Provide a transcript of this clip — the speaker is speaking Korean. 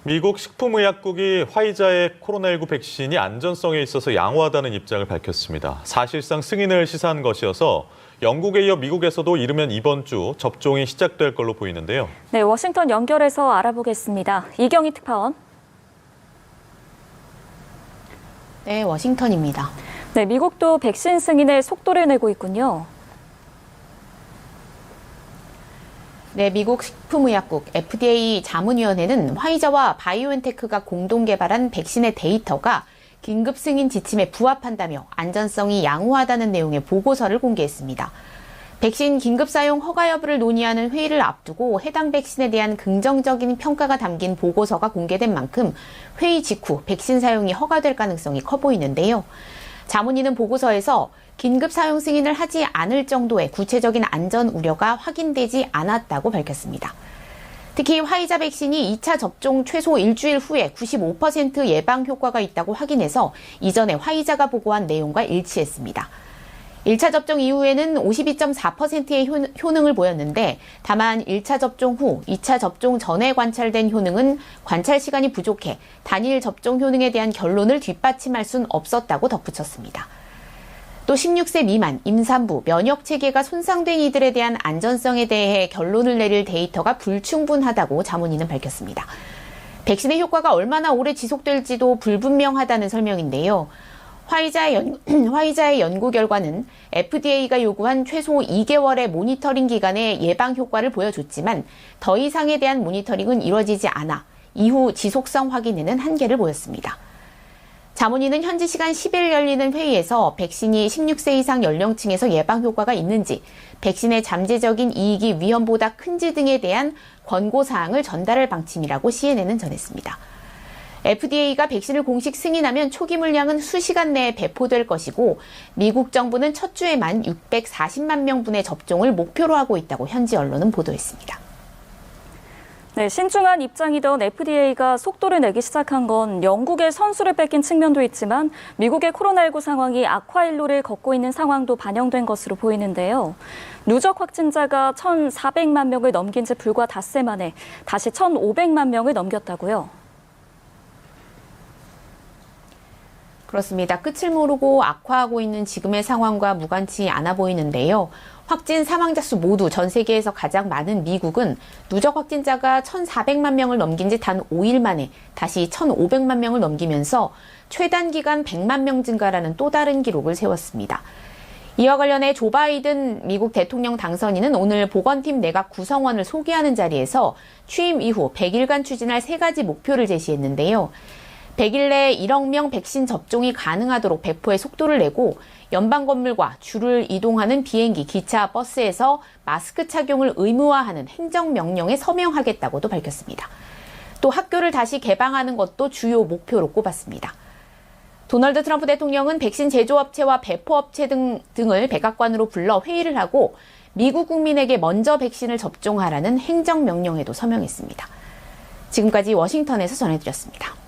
미국 식품의약국이 화이자의 코로나19 백신이 안전성에 있어서 양호하다는 입장을 밝혔습니다. 사실상 승인을 시사한 것이어서 영국에 이어 미국에서도 이르면 이번 주 접종이 시작될 걸로 보이는데요. 네, 워싱턴 연결해서 알아보겠습니다. 이경희 특파원. 네, 워싱턴입니다. 네, 미국도 백신 승인에 속도를 내고 있군요. 네, 미국 식품의약국 FDA 자문위원회는 화이자와 바이오엔테크가 공동 개발한 백신의 데이터가 긴급 승인 지침에 부합한다며 안전성이 양호하다는 내용의 보고서를 공개했습니다. 백신 긴급 사용 허가 여부를 논의하는 회의를 앞두고 해당 백신에 대한 긍정적인 평가가 담긴 보고서가 공개된 만큼 회의 직후 백신 사용이 허가될 가능성이 커 보이는데요. 자문위는 보고서에서 긴급 사용 승인을 하지 않을 정도의 구체적인 안전 우려가 확인되지 않았다고 밝혔습니다. 특히 화이자 백신이 2차 접종 최소 일주일 후에 95% 예방 효과가 있다고 확인해서 이전에 화이자가 보고한 내용과 일치했습니다. 1차 접종 이후에는 52.4%의 효능을 보였는데 다만 1차 접종 후, 2차 접종 전에 관찰된 효능은 관찰 시간이 부족해 단일 접종 효능에 대한 결론을 뒷받침할 순 없었다고 덧붙였습니다. 또 16세 미만, 임산부, 면역체계가 손상된 이들에 대한 안전성에 대해 결론을 내릴 데이터가 불충분하다고 자문위는 밝혔습니다. 백신의 효과가 얼마나 오래 지속될지도 불분명하다는 설명인데요. 화이자의 연구 결과는 FDA가 요구한 최소 2개월의 모니터링 기간의 예방 효과를 보여줬지만 더 이상에 대한 모니터링은 이뤄지지 않아 이후 지속성 확인에는 한계를 보였습니다. 자문위는 현지 시간 10일 열리는 회의에서 백신이 16세 이상 연령층에서 예방 효과가 있는지, 백신의 잠재적인 이익이 위험보다 큰지 등에 대한 권고사항을 전달할 방침이라고 CNN은 전했습니다. FDA가 백신을 공식 승인하면 초기 물량은 수시간 내에 배포될 것이고 미국 정부는 첫 주에만 640만 명분의 접종을 목표로 하고 있다고 현지 언론은 보도했습니다. 네, 신중한 입장이던 FDA가 속도를 내기 시작한 건 영국의 선수를 뺏긴 측면도 있지만 미국의 코로나19 상황이 악화일로를 걷고 있는 상황도 반영된 것으로 보이는데요. 누적 확진자가 1,400만 명을 넘긴 지 불과 닷새 만에 다시 1,500만 명을 넘겼다고요. 그렇습니다. 끝을 모르고 악화하고 있는 지금의 상황과 무관치 않아 보이는데요. 확진 사망자 수 모두 전 세계에서 가장 많은 미국은 누적 확진자가 1,400만 명을 넘긴 지 단 5일 만에 다시 1,500만 명을 넘기면서 최단기간 100만 명 증가라는 또 다른 기록을 세웠습니다. 이와 관련해 조 바이든 미국 대통령 당선인은 오늘 보건팀 내각 구성원을 소개하는 자리에서 취임 이후 100일간 추진할 3가지 목표를 제시했는데요. 100일 내에 1억 명 백신 접종이 가능하도록 배포의 속도를 내고 연방 건물과 줄을 이동하는 비행기, 기차, 버스에서 마스크 착용을 의무화하는 행정명령에 서명하겠다고도 밝혔습니다. 또 학교를 다시 개방하는 것도 주요 목표로 꼽았습니다. 도널드 트럼프 대통령은 백신 제조업체와 배포업체 등을 백악관으로 불러 회의를 하고 미국 국민에게 먼저 백신을 접종하라는 행정명령에도 서명했습니다. 지금까지 워싱턴에서 전해드렸습니다.